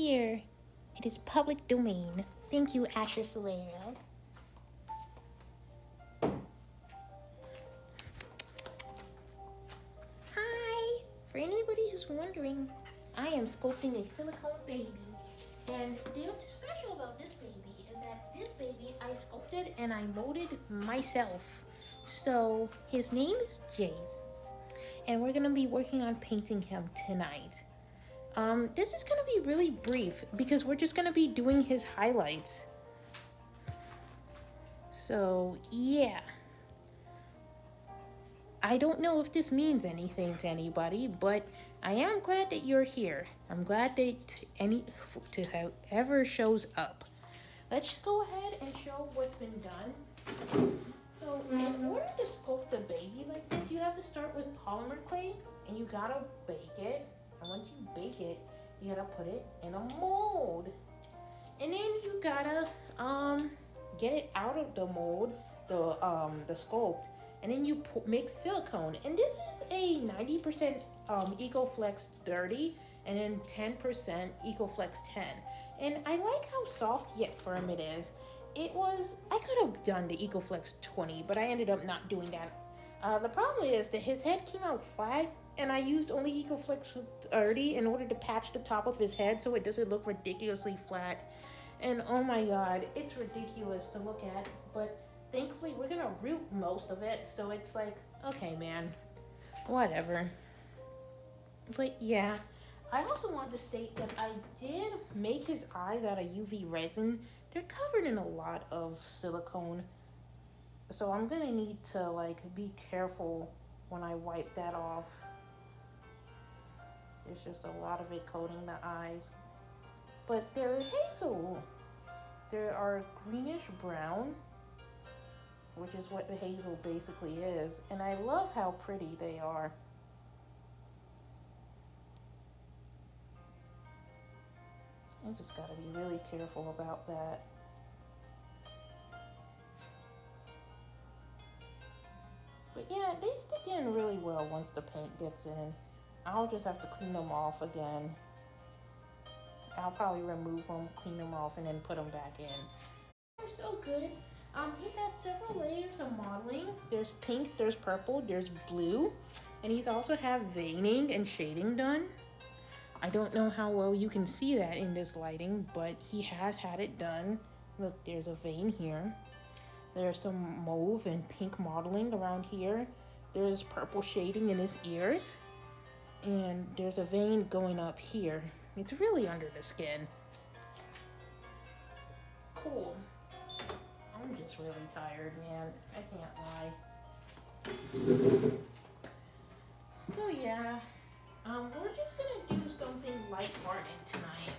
here. It is public domain. Thank you, Asher Filero. Hi! For anybody who's wondering, I am sculpting a silicone baby. And what's special about this baby is that this baby I sculpted and I molded myself. So his name is Jayce. And we're gonna be working on painting him tonight. This is gonna be really brief because we're just gonna be doing his highlights. So yeah. I don't know if this means anything to anybody, but I am glad that you're here. I'm glad that whoever shows up. Let's go ahead and show what's been done. So in order to sculpt the baby like this, you have to start with polymer clay and you gotta bake it. And once you bake it, you gotta put it in a mold. And then you gotta get it out of the mold, the sculpt. And then you mix silicone. And this is a 90% EcoFlex 30 and then 10% EcoFlex 10. And I like how soft yet firm it is. I could have done the EcoFlex 20, but I ended up not doing that. The problem is that his head came out flat, and I used only EcoFlex 30 in order to patch the top of his head so it doesn't look ridiculously flat. And oh my god, it's ridiculous to look at, but thankfully we're gonna root most of it, so it's like, okay man, whatever. But yeah, I also want to state that I did make his eyes out of UV resin. They're covered in a lot of silicone, so I'm gonna need to be careful when I wipe that off. There's just a lot of it coating the eyes. But they're hazel. They are greenish brown, which is what the hazel basically is. And I love how pretty they are. I just gotta be really careful about that. But yeah, they stick in really well once the paint gets in. I'll just have to clean them off again. I'll probably remove them, clean them off, and then put them back in. They're so good. He's had several layers of modeling. There's pink, there's purple, there's blue. And he's also had veining and shading done. I don't know how well you can see that in this lighting, but he has had it done. Look, there's a vein here. There's some mauve and pink modeling around here. There's purple shading in his ears. And there's a vein going up here. It's really under the skin. Cool. I'm just really tired, man. I can't lie. So yeah, we're just gonna do something lighthearted tonight.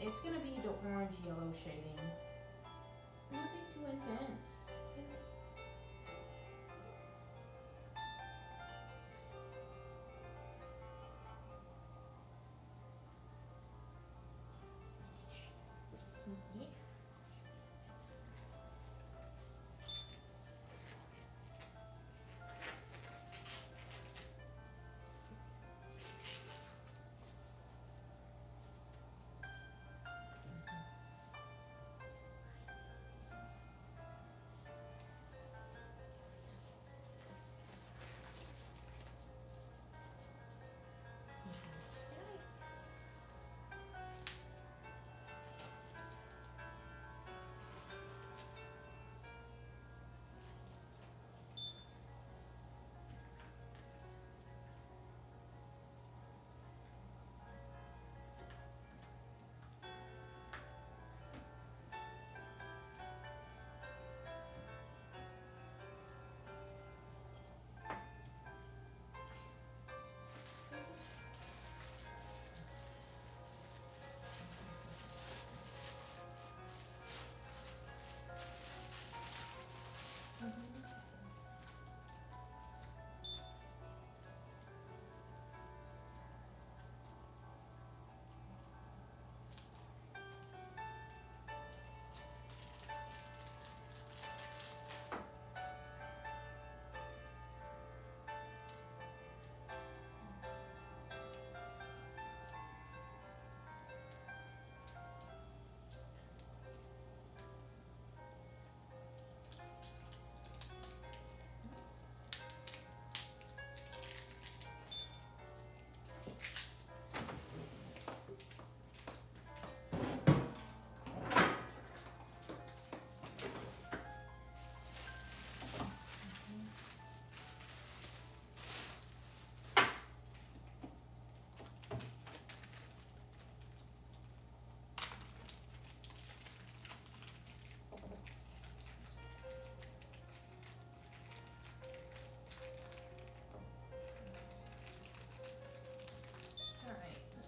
It's gonna be the orange yellow shading. Nothing too intense.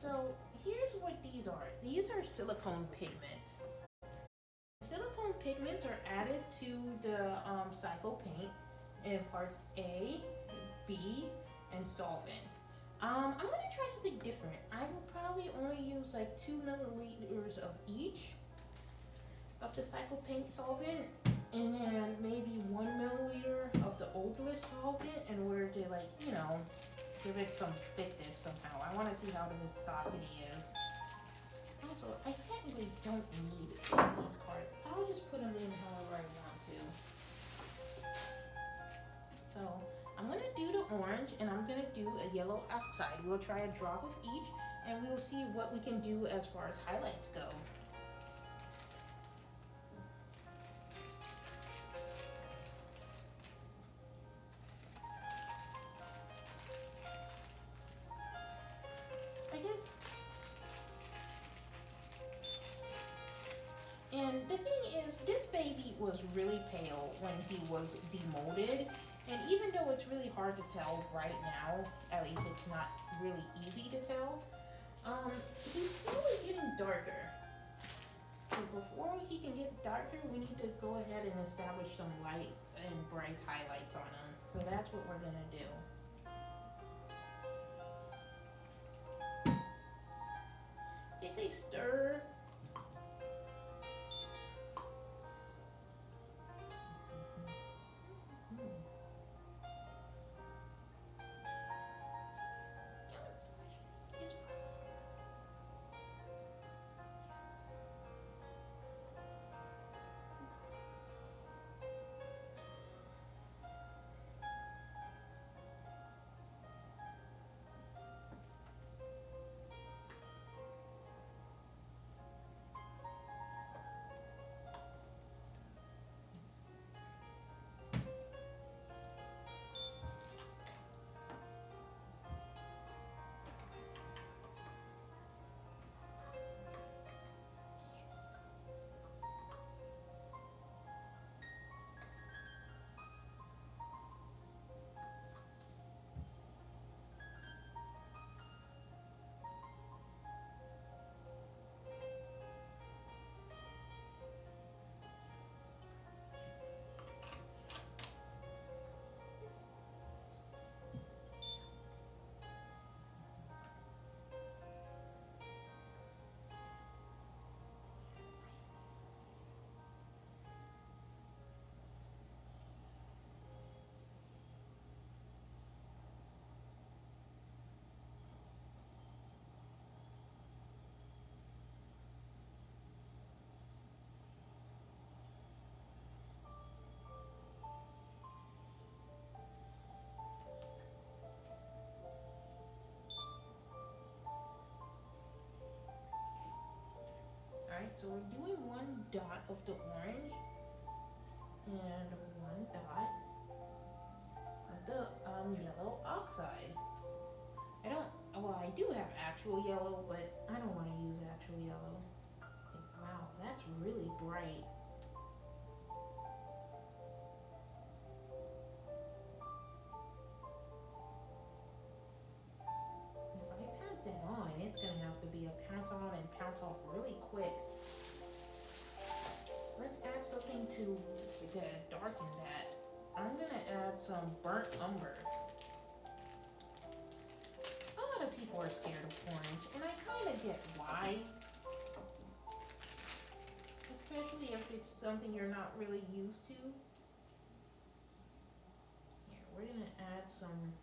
So here's what these are. These are silicone pigments. Silicone pigments are added to the cycle paint in parts A, B, and solvents. I'm gonna try something different. I will probably only use like 2 milliliters of each of the cycle paint solvent, and then maybe 1 milliliter of the odorless solvent in order to, like, give it some thickness somehow. I want to see how the viscosity is. Also, I technically don't need these cards. I'll just put them in however I want to. So I'm gonna do the orange and I'm gonna do a yellow oxide. We'll try a drop of each and we'll see what we can do as far as highlights go. And the thing is, this baby was really pale when he was demolded, and even though it's really hard to tell right now, at least it's not really easy to tell, he's slowly getting darker. So before he can get darker, we need to go ahead and establish some light and bright highlights on him. So that's what we're gonna do. They say stir. Alright, so we're doing one dot of the orange and one dot of the yellow oxide. I do have actual yellow, but I don't want to use actual yellow. Wow, that's really bright. If I pass it on, it's going to have to be a pounce on and pounce off really quick. Let's add something to darken that. I'm going to add some burnt umber. A lot of people are scared of orange, and I kind of get why. Especially if it's something you're not really used to. Here, we're going to add some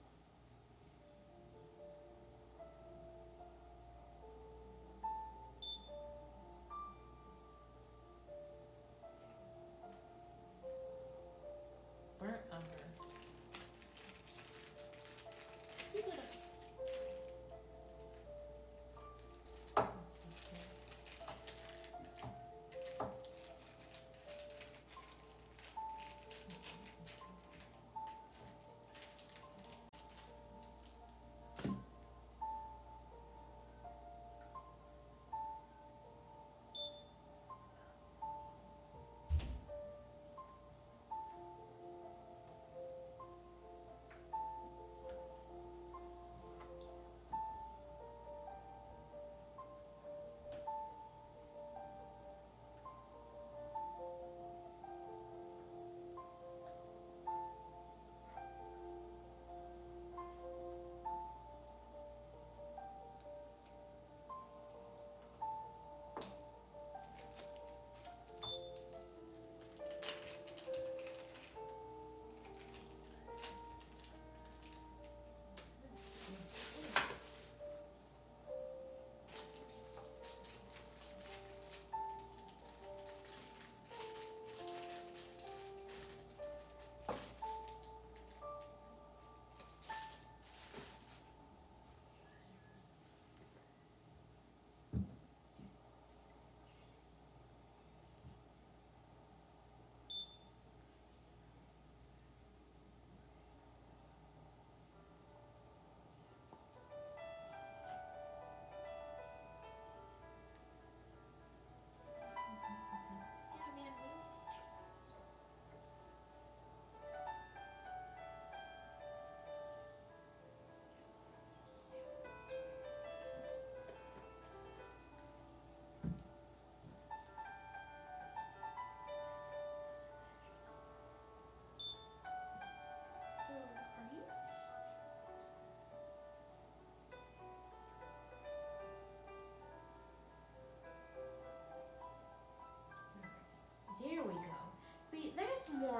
burnt umber.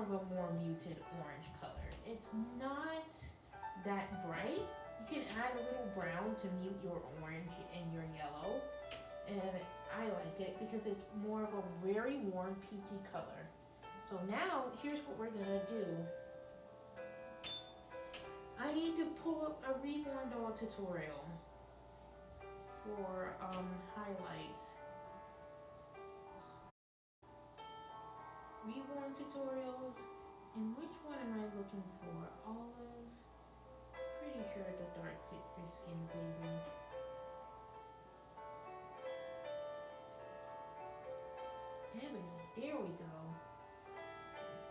of a more muted orange color. It's not that bright. You can add a little brown to mute your orange and your yellow. And I like it because it's more of a very warm peachy color. So now, here's what we're gonna do. I need to pull up a Reborn Doll tutorial for highlights. Reborn tutorials, and which one am I looking for? Olive, pretty sure it's a dark skin baby. Ebony, there we go.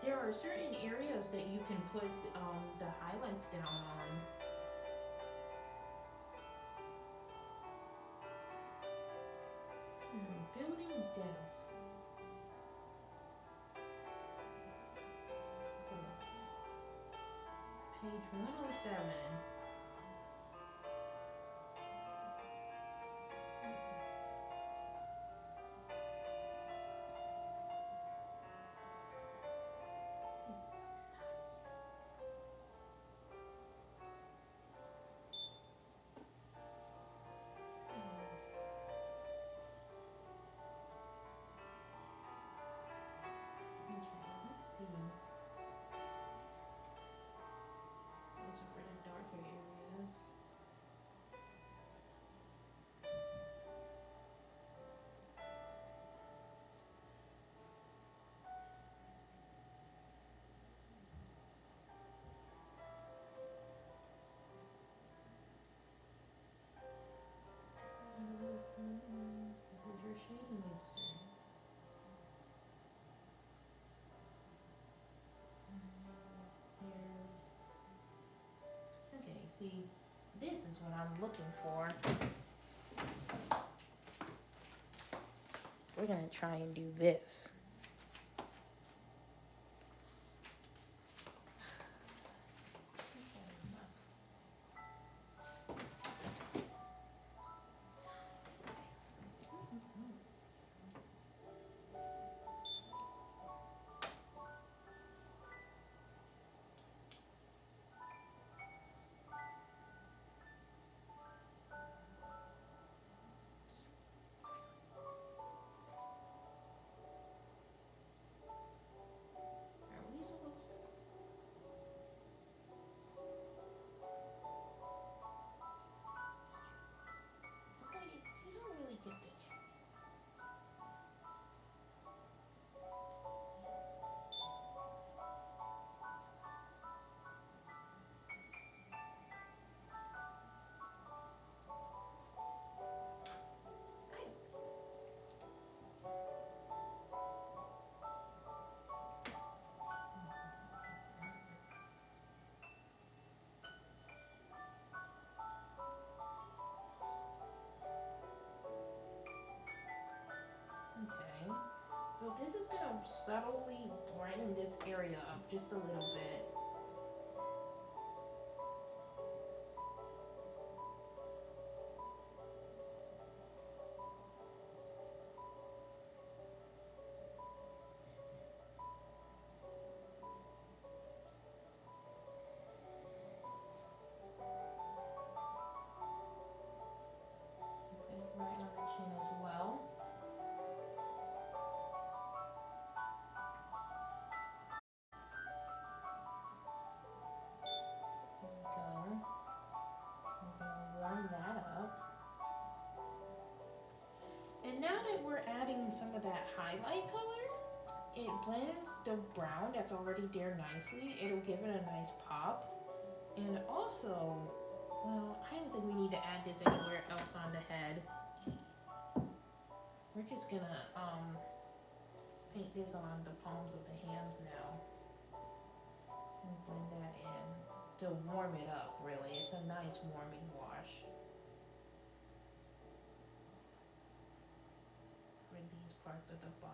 There are certain areas that you can put the highlights down on. Building depth. Page 107. Okay, see, this is what I'm looking for. We're gonna try and do this. So this is going to subtly brighten this area up just a little bit. Okay, right on the chin as well. And now that we're adding some of that highlight color, it blends the brown that's already there nicely. It'll give it a nice pop. And also, well, I don't think we need to add this anywhere else on the head. We're just gonna paint this on the palms of the hands now. And blend that in to warm it up, really. It's a nice warming wash for these parts of the body.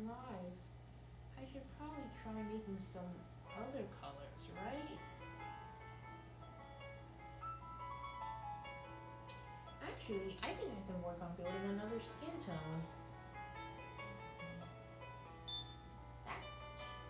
live. I should probably try making some other colors, right? Actually, I think I can work on building another skin tone. That's just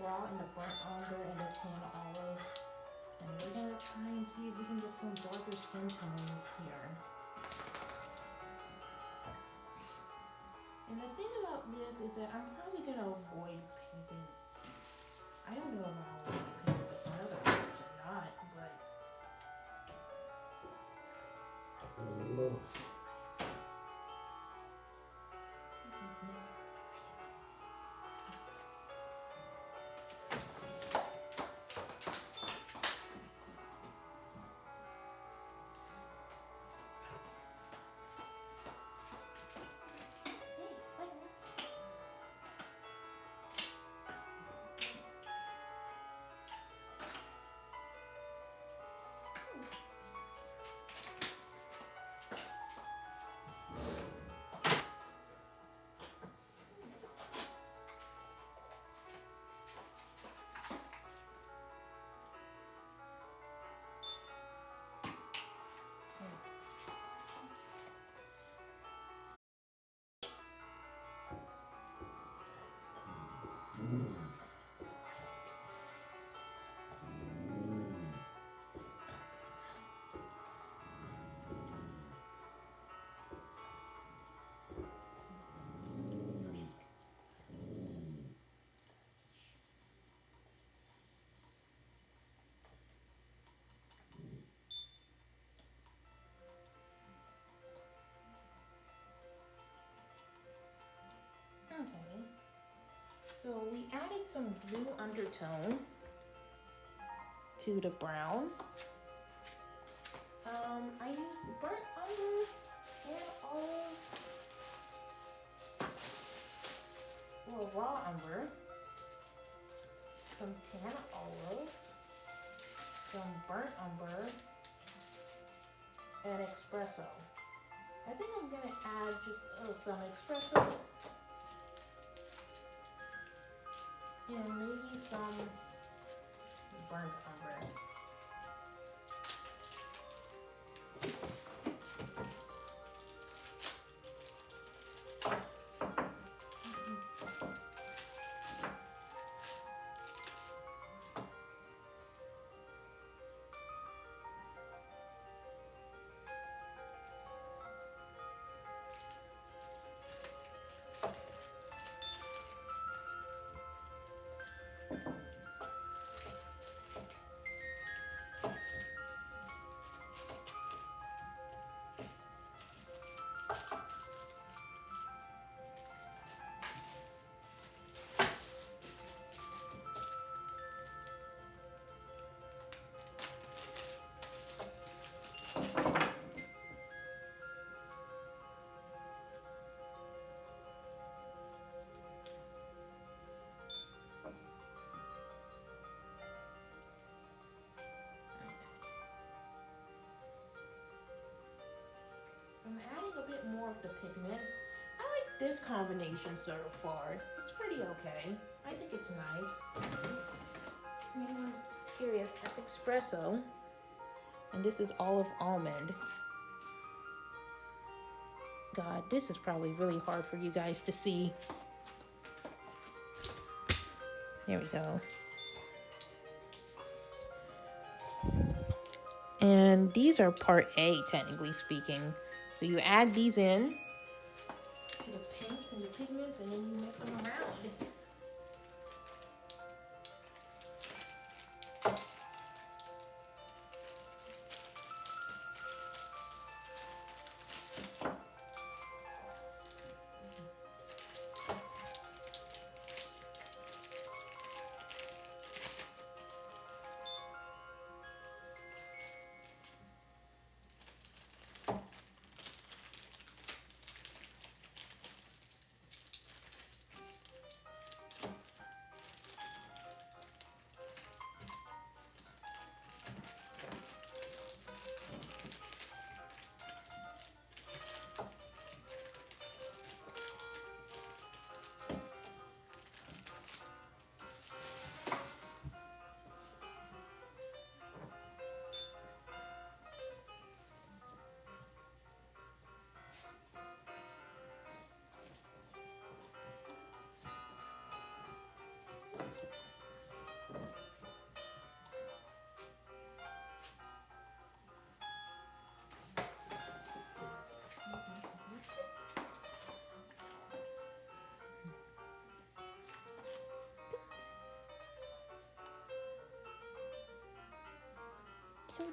raw and the burnt umber and the tan olive. And we're gonna try and see if we can get some darker skin tone here. And the thing about this is that I'm probably gonna avoid painting. I don't know if I'll paint the front of the face or not, but okay. So we added some blue undertone to the brown. I used burnt umber and olive, or raw umber, some tan olive, some burnt umber, and espresso. I think I'm gonna add just some espresso and maybe some burnt umber. I'm adding a bit more of the pigments. I like this combination so far. It's pretty okay. I think it's nice. If anyone's curious, that's espresso. And this is olive almond. God, this is probably really hard for you guys to see. There we go. And these are part A, technically speaking. So you add these in to the paints and the pigments, and then you mix them around.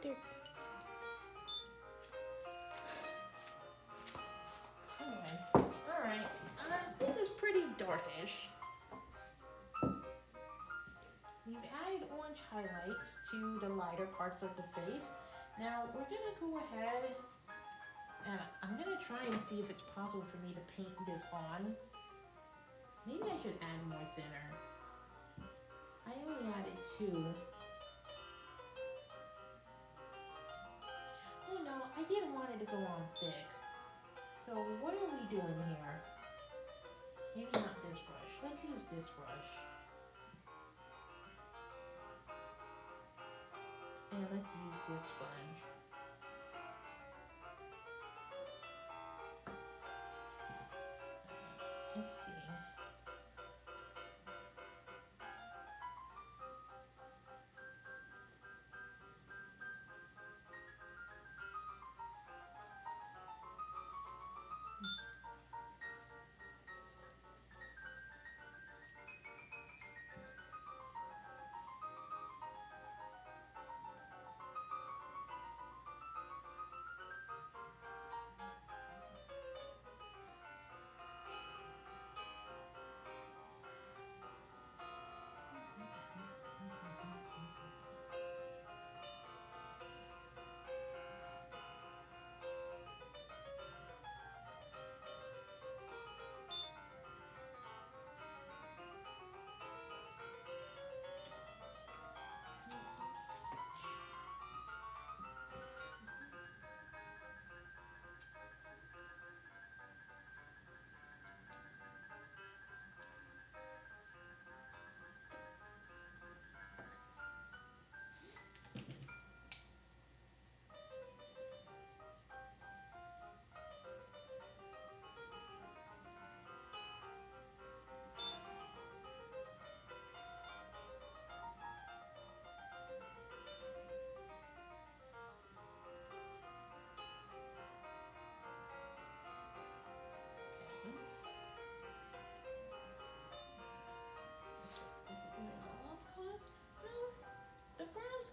there. Okay. Alright. This is pretty darkish. We've added orange highlights to the lighter parts of the face. Now we're gonna go ahead and I'm gonna try and see if it's possible for me to paint this on. Maybe I should add more thinner. I only added 2. Oh no, I didn't want it to go on thick. So what are we doing here? Maybe not this brush. Let's use this brush. And let's use this sponge. Let's see.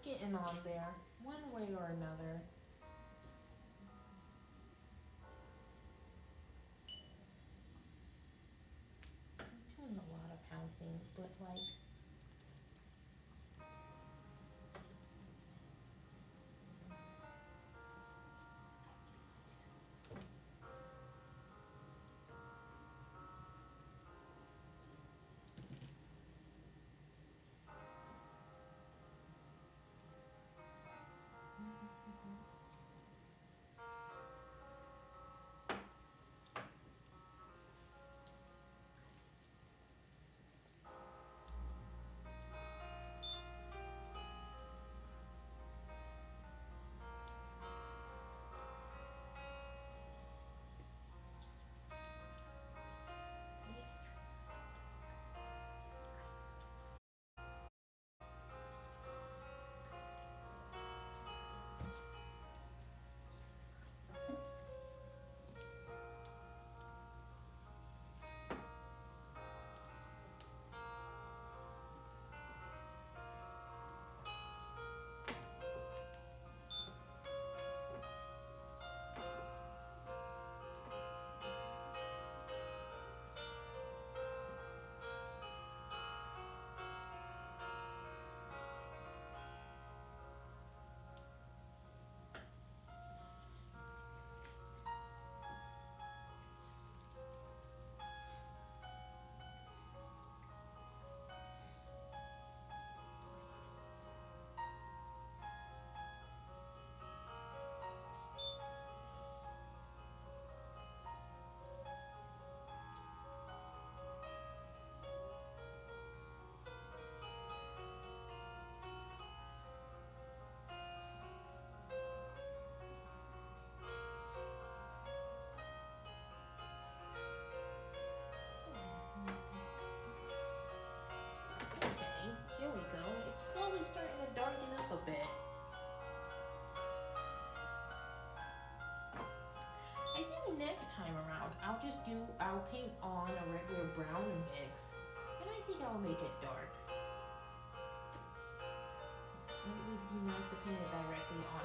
Getting on there one way or another. I'm doing a lot of pouncing, but like slowly starting to darken up a bit. I think next time around, I'll paint on a regular brown mix, and I think I'll make it dark. And it would be nice to paint it directly on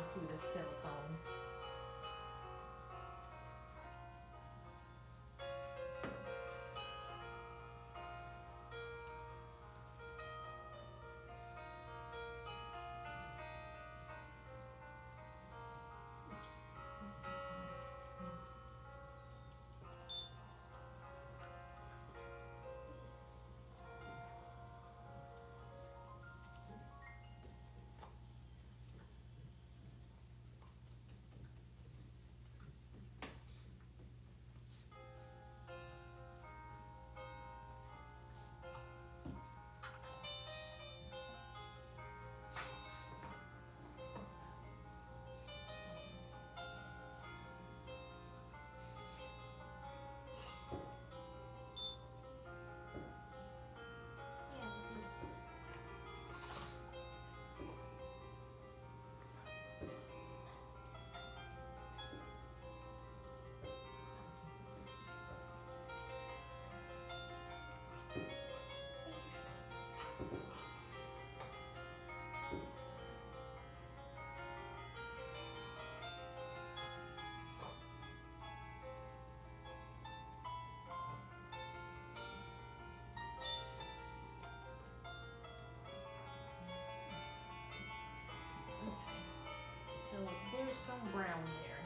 some brown there.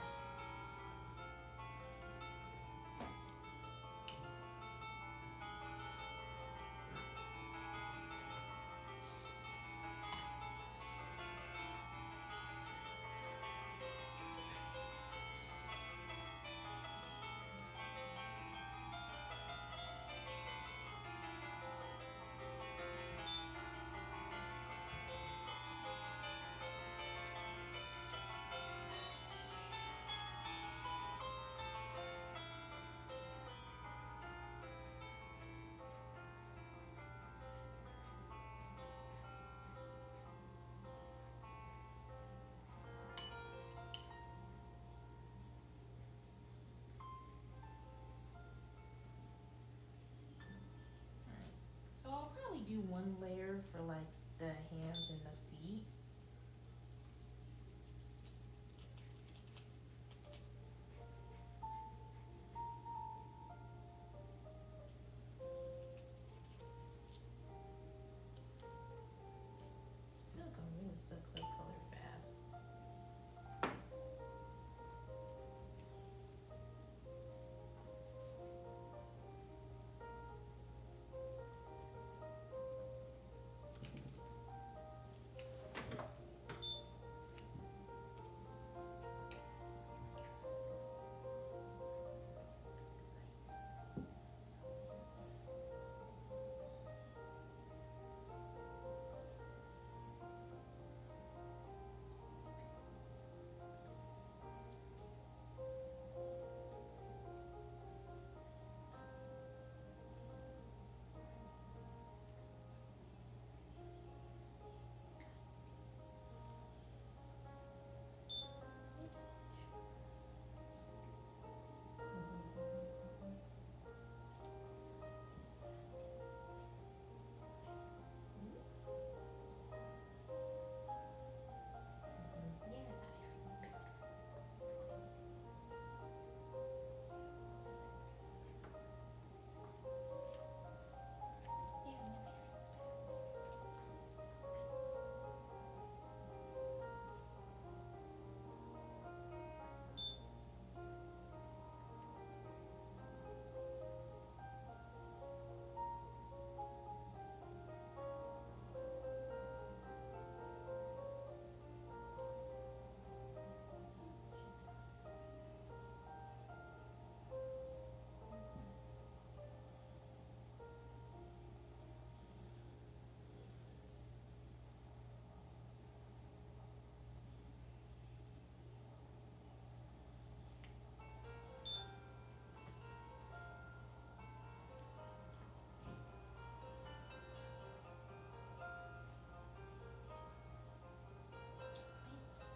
So I'll probably do one layer for like the hands and the feet. Silicone really sucks up color fast.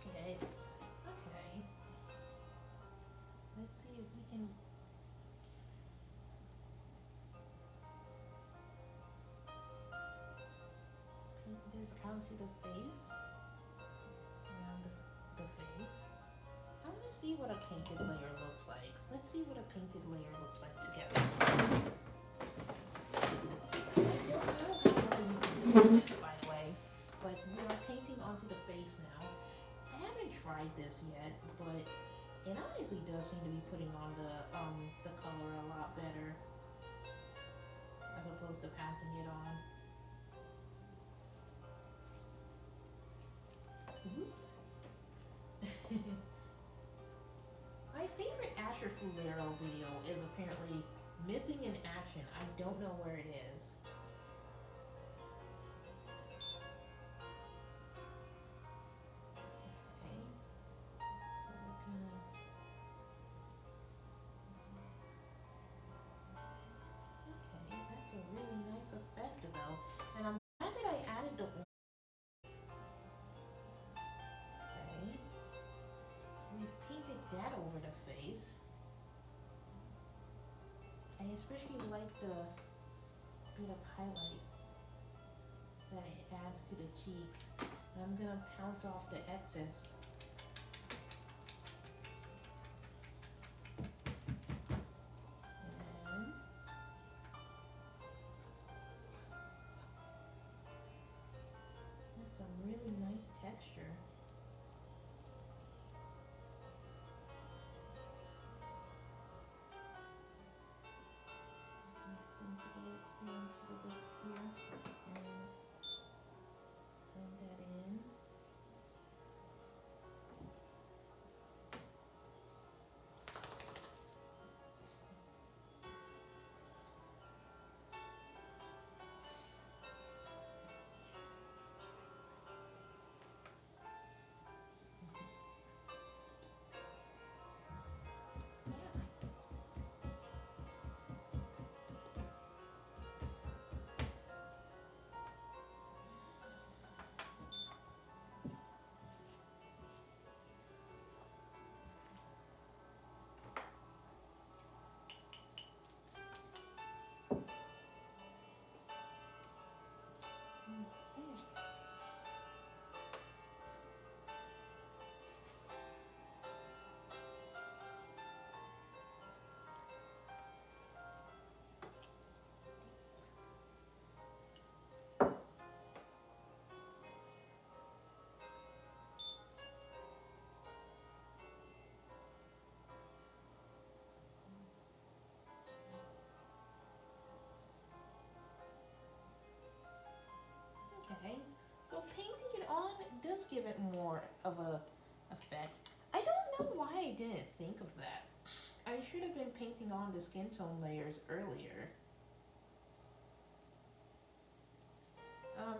Okay. Okay. Let's see if we can paint this onto the face. Around the face. I want to see what a painted layer looks like. Let's see what a painted layer looks like together. I don't know how well you can see this, by the way, but we are painting onto the face now. I haven't tried this yet, but it honestly does seem to be putting on the color a lot better as opposed to pouncing it on. Oops. My favorite Asher Fulero video is apparently missing in action. I don't know where it is. Okay, that's a really nice effect though. And I'm glad that I added the okay. So we've painted that over the face. I especially like the bit of highlight that it adds to the cheeks. And I'm gonna pounce off the excess. And that's a really nice texture. more of a effect. I don't know why I didn't think of that. I should have been painting on the skin tone layers earlier.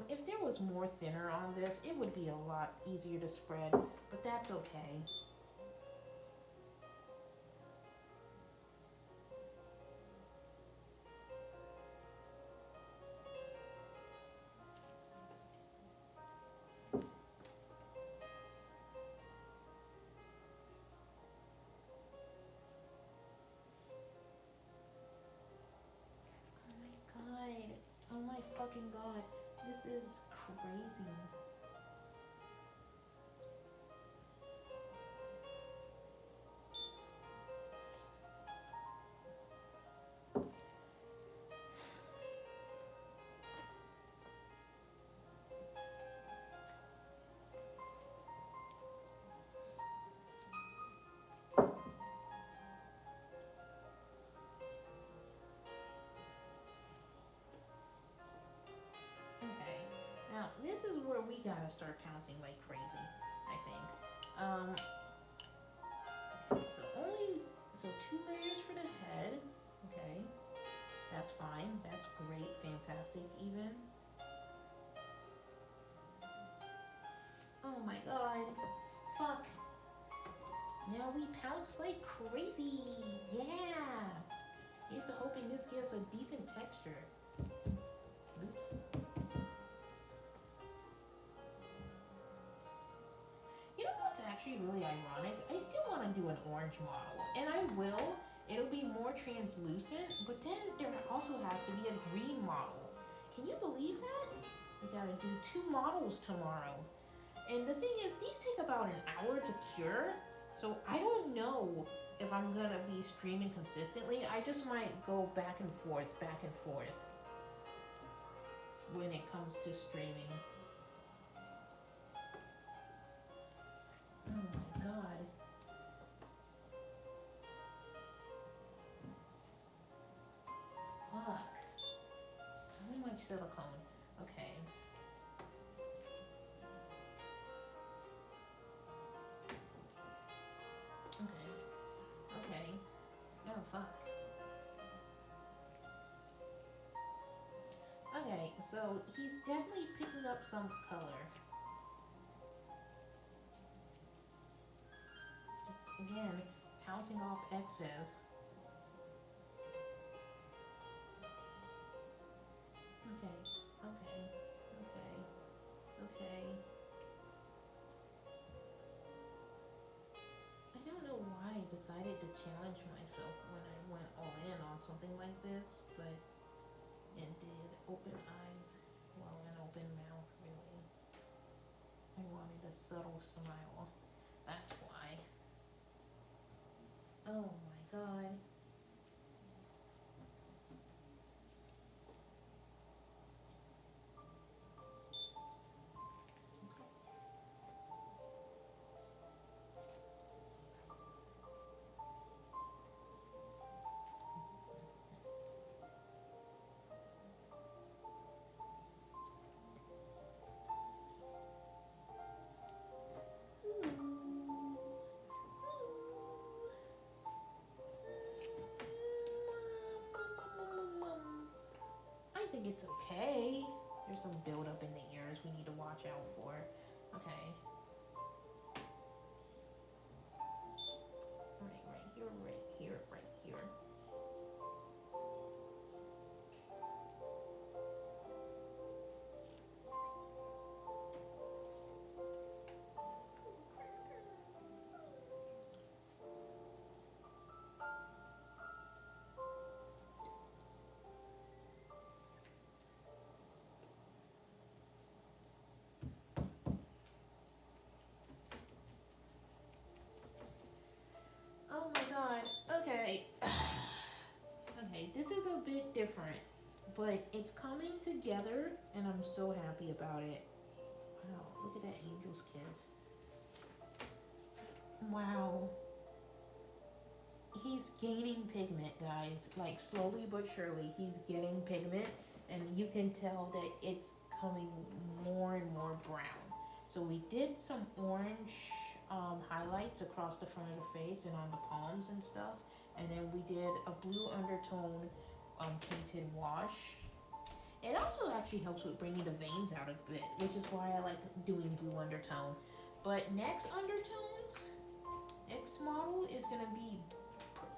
If there was more thinner on this, it would be a lot easier to spread, but that's okay. Oh my god. Oh my fucking god. This is crazy. Okay. Now, this is where we gotta start counting like crazy, I think. Okay, so 2 layers for the head. Okay. That's fine. That's great. Fantastic, even. Oh my god. Fuck. Now we pounce like crazy. Yeah. Here's to hoping this gives a decent texture. Oops. You know what's actually really ironic? I still want to do an orange model. And I will. It'll be more translucent. But then there also has to be a green model. Can you believe that? We gotta do 2 models tomorrow. And the thing is, these take about an hour to cure. So I don't know if I'm gonna be streaming consistently. I just might go back and forth when it comes to streaming. Oh my god. Fuck. So much silicone. Okay. Okay. Oh, fuck. Okay, so he's definitely picking up some color. Just, again, pouncing off excess. Okay. I don't know why I decided to challenge myself when I went all in on something like this, but it did. Open eyes, well, an open mouth, really. I wanted a subtle smile. That's why. Oh my god. I think it's okay. There's some buildup in the ears we need to watch out for. Okay. Right here. Oh my god. Okay. Okay, this is a bit different, but it's coming together and I'm so happy about it. Wow, look at that angel's kiss. Wow. He's gaining pigment, guys. Like, slowly but surely, he's getting pigment, and you can tell that it's coming more and more brown. So we did some orange highlights across the front of the face and on the palms and stuff. And then we did a blue undertone painted wash. It also actually helps with bringing the veins out a bit, which is why I like doing blue undertone. But next model is gonna be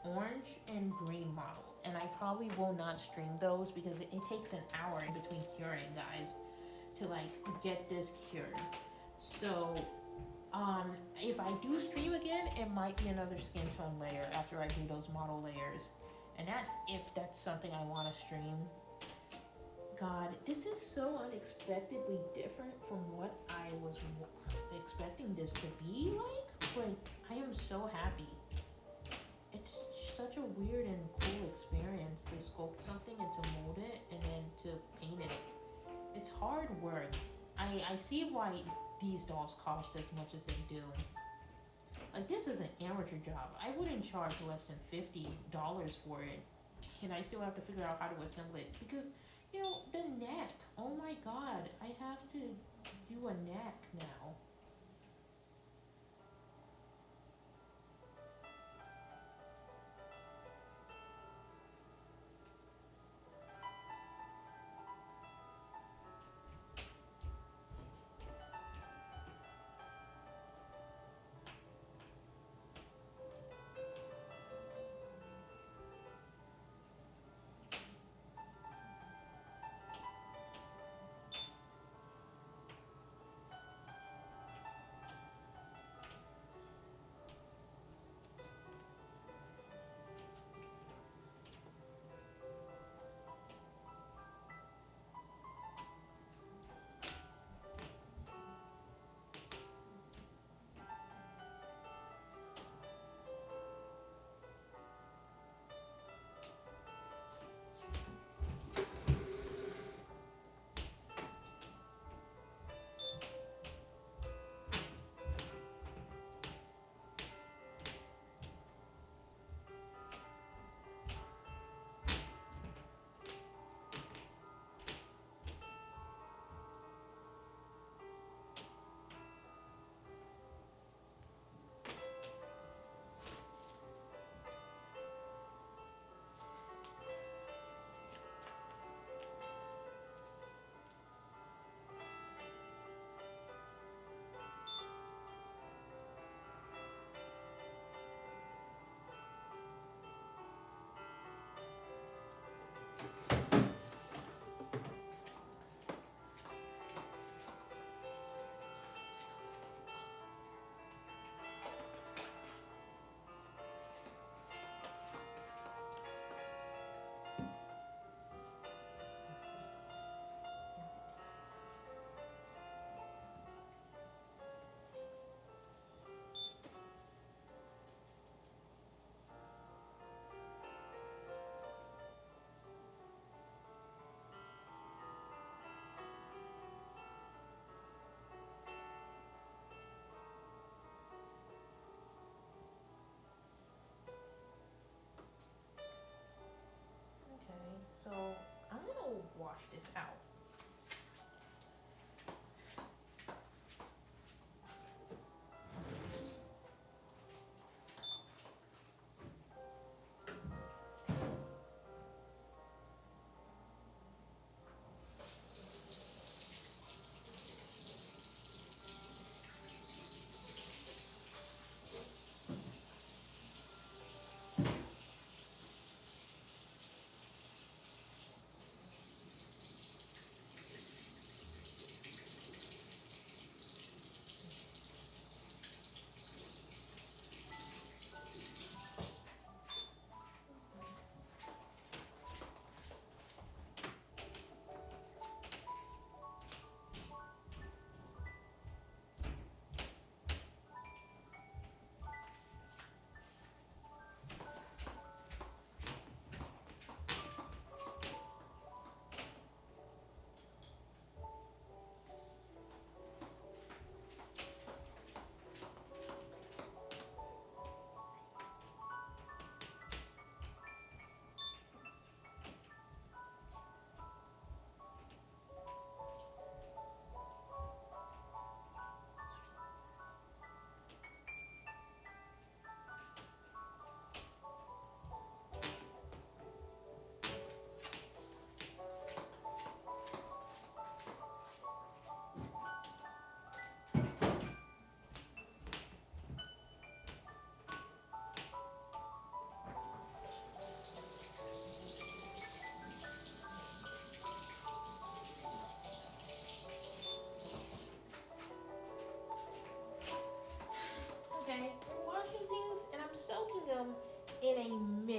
orange and green model. And I probably will not stream those because it takes an hour in between curing, guys, to like get this cured. So if I do stream again, it might be another skin tone layer after I do those model layers. And that's if that's something I want to stream. God, this is so unexpectedly different from what I was expecting this to be like, but I am so happy. It's such a weird and cool experience to sculpt something and to mold it and then to paint it. It's hard work. I see why these dolls cost as much as they do. Like, this is an amateur job. I wouldn't charge less than $50 for it. And I still have to figure out how to assemble it because, you know, the neck. Oh my god, I have to do a neck now.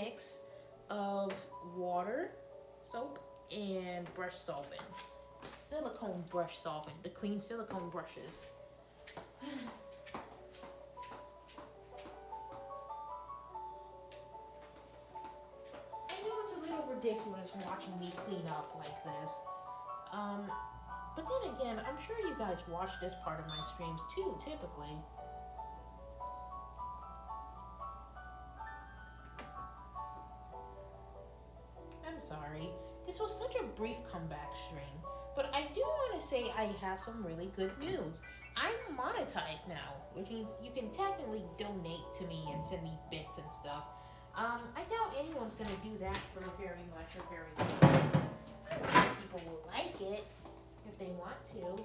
mix of water, soap, and brush solvent. Silicone brush solvent, the clean silicone brushes. I know it's a little ridiculous watching me clean up like this. But then again, I'm sure you guys watch this part of my streams too, typically. I'm sorry. This was such a brief comeback stream, but I do want to say I have some really good news. I'm monetized now, which means you can technically donate to me and send me bits and stuff. I doubt anyone's gonna do that for very much or very little. I'm sure people will like it if they want to.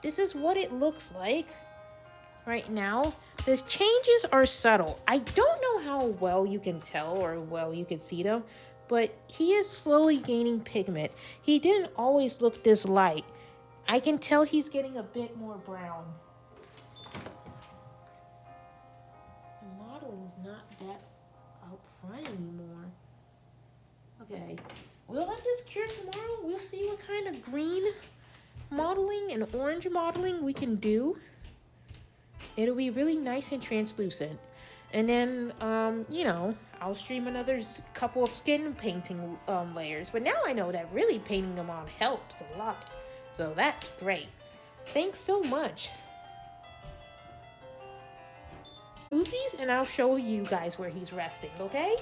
This is what it looks like right now. The changes are subtle. I don't know how well you can tell or well you can see them, but he is slowly gaining pigment. He didn't always look this light. I can tell he's getting a bit more brown. The modeling's not that out front anymore. Okay, we'll let this cure tomorrow. We'll see what kind of green modeling and orange modeling we can do. It'll be really nice and translucent. And then, I'll stream another couple of skin painting layers. But now I know that really painting them on helps a lot. So that's great. Thanks so much. Movies, and I'll show you guys where he's resting, okay?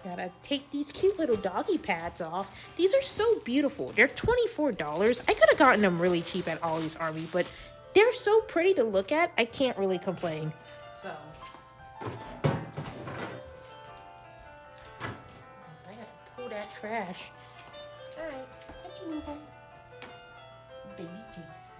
Gotta take these cute little doggy pads off. These are so beautiful. They're $24. I could have gotten them really cheap at Ollie's Army, but they're so pretty to look at, I can't really complain. So, I gotta pull that trash. Alright, let's move on. Baby Jayce.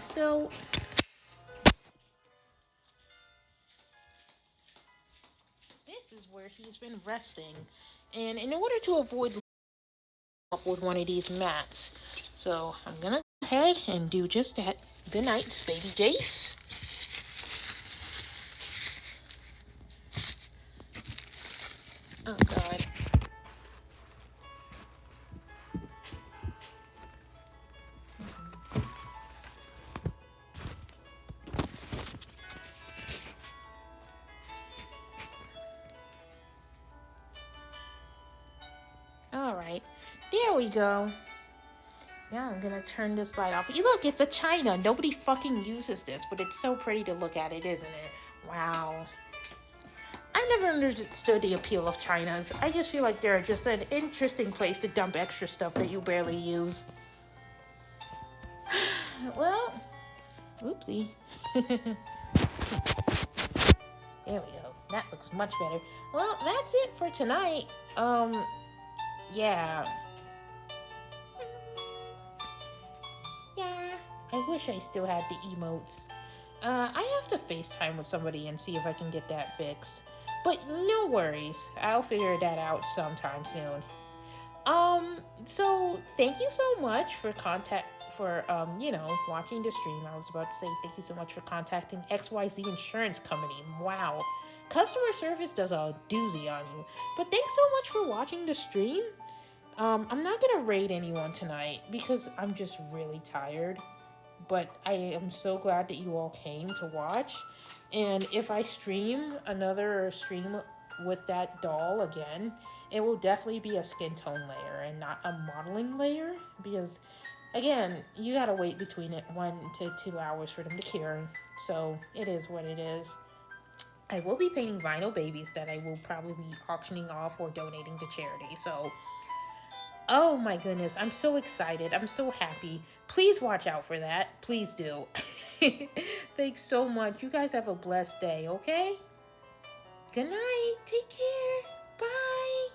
So this is where he's been resting. And in order to avoid up with one of these mats, so I'm gonna go ahead and do just that. Good night, baby Jayce. Oh God. All right, there we go. Now I'm gonna turn this light off. You look, it's a china. Nobody fucking uses this, but it's so pretty to look at it, isn't it? Wow. I never understood the appeal of chinas. I just feel like they're just an interesting place to dump extra stuff that you barely use. Well, oopsie. There we go. That looks much better. Well, that's it for tonight. Yeah. Yeah. I wish I still had the emotes. I have to FaceTime with somebody and see if I can get that fixed. But no worries. I'll figure that out sometime soon. So thank you so much for watching the stream. I was about to say thank you so much for contacting XYZ Insurance Company. Wow. Customer service does a doozy on you. But thanks so much for watching the stream. I'm not gonna raid anyone tonight because I'm just really tired. But I am so glad that you all came to watch. And if I stream another stream with that doll again, it will definitely be a skin tone layer and not a modeling layer. Because, again, you gotta wait between 1 to 2 hours for them to cure. So, it is what it is. I will be painting vinyl babies that I will probably be auctioning off or donating to charity. So, oh my goodness, I'm so excited. I'm so happy. Please watch out for that. Please do. Thanks so much. You guys have a blessed day, okay? Good night. Take care. Bye.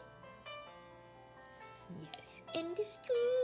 Yes, end the stream.